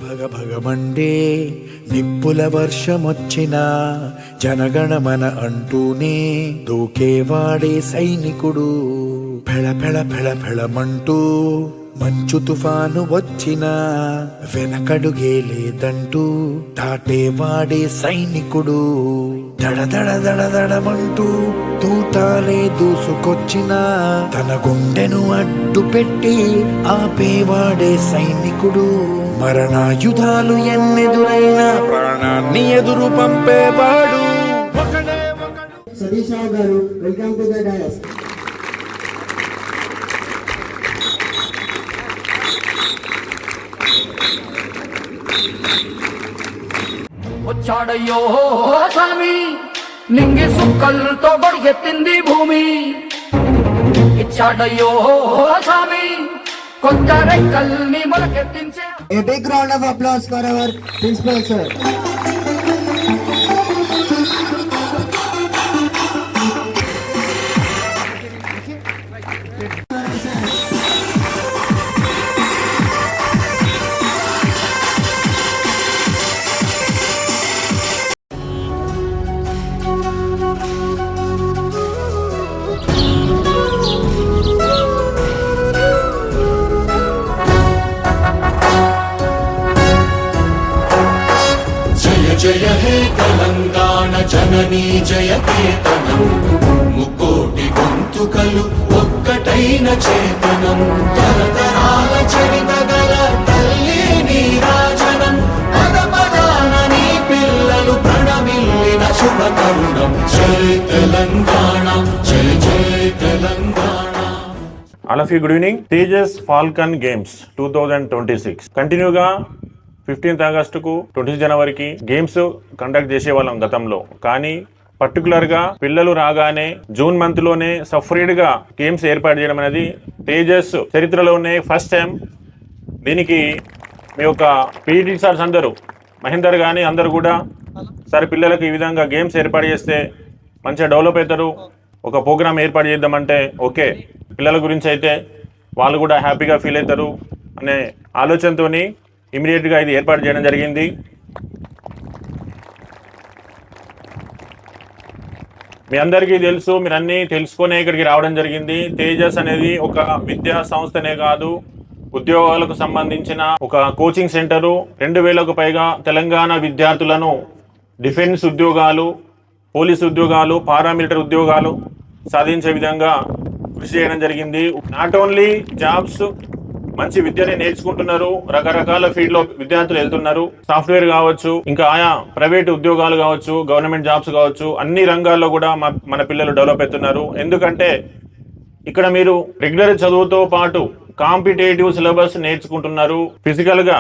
భగ భగమండే నిప్పుల వర్షమొచ్చినా జనగణమన అంటూనే దూకేవాడే సైనికుడు. ఫెళ ఫెళ ఫెళ ఫెళమంటూ మంచు తుఫాను వచ్చినా వెనకడుగే లేదంటూ దాటేవాడే సైనికుడు. దడ దడ దడ దడమంటూ తూటాలే దూసుకొచ్చినా తన గుండెను అడ్డు పెట్టి ఆపేవాడే సైనికుడు. మరణాయుధాలు ఎన్నెదురైనా ప్రాణాన్ని ఎదురు పంపేవాడు. సతీష్ రావు గారు, వెల్కమ్ టు ద డయాస్. వచ్చాడయ్యో స్వామి, నింగి సుక్కలతో గొడిగెత్తింది భూమి. ఇచ్చాడయ్యో స్వామి, కొత్త రెక్కల్ని మొలకెత్తించే. A big round of applause for our principal sir. జయ హే తెలంగాణ జననీ జయకేతనం, ముకోటి గొంతుకలు ఒక్కటైన చేతనం. తరతరాల చరిత గల తల్లి నీరాజనం, పద పదాన నీ పిల్లలు ప్రణమిల్లిన శుభ తరుణం. జయ తెలంగాణ, జయ జయ Telangana. All of you, good evening. Tejas Falcon Games 2026 కంటిన్యూగా 15th ఆగస్టుకు 20 జనవరికి గేమ్స్ కండక్ట్ చేసేవాళ్ళం గతంలో. కానీ పర్టికులర్గా పిల్లలు రాగానే జూన్ మంత్లోనే సపరేట్గా గేమ్స్ ఏర్పాటు చేయడం అనేది తేజస్ చరిత్రలోనే ఫస్ట్ టైం. దీనికి మీ యొక్క పీఈటీ సార్స్ అందరూ, మహేందర్ కానీ అందరూ కూడా సరే పిల్లలకు ఈ విధంగా గేమ్స్ ఏర్పాటు చేస్తే మంచిగా డెవలప్ అవుతారు, ఒక ప్రోగ్రామ్ ఏర్పాటు చేద్దామంటే ఓకే, పిల్లల గురించి అయితే వాళ్ళు కూడా హ్యాపీగా ఫీల్ అవుతారు అనే ఆలోచనతోని ఇమీడియట్గా ఇది ఏర్పాటు చేయడం జరిగింది. మీ అందరికీ తెలుసు, మీరు అన్నీ తెలుసుకునే ఇక్కడికి రావడం జరిగింది. తేజస్ అనేది ఒక విద్యా సంస్థనే కాదు, ఉద్యోగాలకు సంబంధించిన ఒక కోచింగ్ సెంటరు. 2000కు పైగా తెలంగాణ విద్యార్థులను డిఫెన్స్ ఉద్యోగాలు, పోలీసు ఉద్యోగాలు, పారామిలిటరీ ఉద్యోగాలు సాధించే విధంగా కృషి చేయడం జరిగింది. నాట్ ఓన్లీ జాబ్స్, మంచి విద్యని నేర్చుకుంటున్నారు, రకరకాల ఫీల్డ్లో విద్యార్థులు వెళ్తున్నారు. సాఫ్ట్వేర్ కావచ్చు, ఇంకా ఆయా ప్రైవేట్ ఉద్యోగాలు కావచ్చు, గవర్నమెంట్ జాబ్స్ కావచ్చు, అన్ని రంగాల్లో కూడా మన పిల్లలు డెవలప్ అవుతున్నారు. ఎందుకంటే ఇక్కడ మీరు రెగ్యులర్ చదువుతో పాటు కాంపిటేటివ్ సిలబస్ నేర్చుకుంటున్నారు, ఫిజికల్గా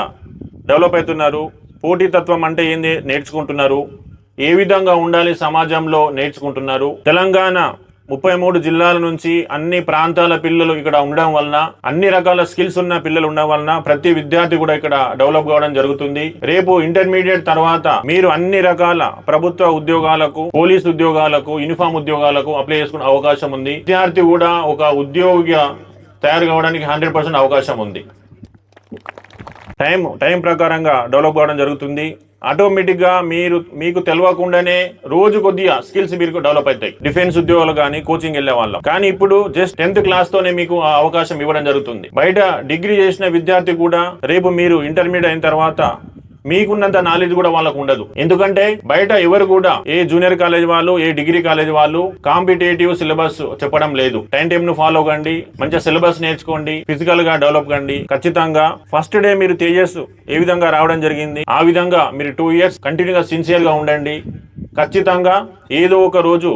డెవలప్ అవుతున్నారు, పోటీతత్వం అంటే ఏంది నేర్చుకుంటున్నారు, ఏ విధంగా ఉండాలి సమాజంలో నేర్చుకుంటున్నారు. తెలంగాణ 33 జిల్లాల నుంచి అన్ని ప్రాంతాల పిల్లలు ఇక్కడ ఉండడం వలన, అన్ని రకాల స్కిల్స్ ఉన్న పిల్లలు ఉండడం వలన ప్రతి విద్యార్థి కూడా ఇక్కడ డెవలప్ కావడం జరుగుతుంది. రేపు ఇంటర్మీడియట్ తర్వాత మీరు అన్ని రకాల ప్రభుత్వ ఉద్యోగాలకు, పోలీస్ ఉద్యోగాలకు, యూనిఫామ్ ఉద్యోగాలకు అప్లై చేసుకునే అవకాశం ఉంది. విద్యార్థి కూడా ఒక ఉద్యోగిగా తయారు కావడానికి 100% అవకాశం ఉంది. టైం ప్రకారంగా డెవలప్ కావడం జరుగుతుంది. ఆటోమేటిక్గా మీకు తెలియకుండానే రోజు కొద్దిగా స్కిల్స్ మీకు డెవలప్ అవుతాయి. డిఫెన్స్ ఉద్యోగాలు కానీ కోచింగ్ వెళ్ళే వాళ్ళం. కానీ ఇప్పుడు జస్ట్ 10th క్లాస్తోనే మీకు ఆ అవకాశం ఇవ్వడం జరుగుతుంది. బయట డిగ్రీ చేసిన విద్యార్థి కూడా రేపు మీరు ఇంటర్మీడియట్ అయిన తర్వాత మీకున్నంత నాలెడ్జ్ కూడా వాళ్ళకు ఉండదు. ఎందుకంటే బయట ఎవరు కూడా, ఏ జూనియర్ కాలేజ్ వాళ్ళు, ఏ డిగ్రీ కాలేజ్ వాళ్ళు కాంపిటేటివ్ సిలబస్ చెప్పడం లేదు. టైం టేబుల్ ఫాలో కండి, మంచిగా సిలబస్ నేర్చుకోండి, ఫిజికల్ గా డెవలప్ కండి. ఖచ్చితంగా ఫస్ట్ డే మీరు తేజస్ ఏ విధంగా రావడం జరిగింది, ఆ విధంగా మీరు 2 years కంటిన్యూగా సిన్సియర్ గా ఉండండి. ఖచ్చితంగా ఏదో ఒక రోజు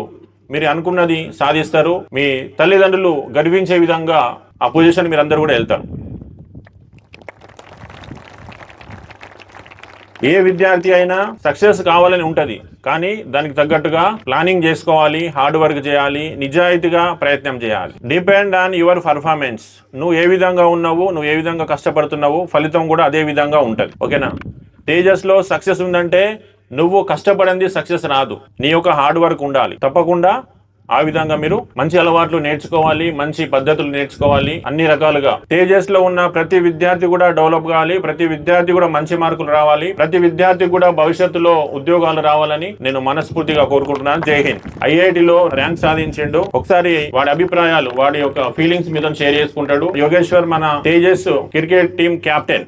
మీరు అనుకున్నది సాధిస్తారు. మీ తల్లిదండ్రులు గర్వించే విధంగా ఆ పొజిషన్ మీరు అందరూ కూడా వెళ్తారు. ఏ విద్యార్థి అయినా సక్సెస్ కావాలని ఉంటది, కానీ దానికి తగ్గట్టుగా ప్లానింగ్ చేసుకోవాలి, హార్డ్ వర్క్ చేయాలి, నిజాయితీగా ప్రయత్నం చేయాలి. Depend on your performance. నువ్వు ఏ విధంగా ఉన్నావు, నువ్వు ఏ విధంగా కష్టపడుతున్నావు, ఫలితం కూడా అదే విధంగా ఉంటది. ఓకేనా? తేజస్లో సక్సెస్ ఉందంటే నువ్వు కష్టపడింది సక్సెస్ రాదు, నీ యొక్క హార్డ్ వర్క్ ఉండాలి. తప్పకుండా ఆ విధంగా మీరు మంచి అలవాట్లు నేర్చుకోవాలి, మంచి పద్ధతులు నేర్చుకోవాలి. అన్ని రకాలుగా తేజస్ లో ఉన్న ప్రతి విద్యార్థి కూడా డెవలప్ కావాలి, ప్రతి విద్యార్థి కూడా మంచి మార్కులు రావాలి, ప్రతి విద్యార్థి కూడా భవిష్యత్తులో ఉద్యోగాలు రావాలని నేను మనస్ఫూర్తిగా కోరుకుంటున్నాను. జై హింద్. ఐఐటిలో ర్యాంక్ సాధించిండు. ఒకసారి వాడి అభిప్రాయాలు, వాడి యొక్క ఫీలింగ్స్ మీద షేర్ చేసుకుంటాడు. యోగేశ్వర్ మన తేజస్ క్రికెట్ టీం కెప్టెన్.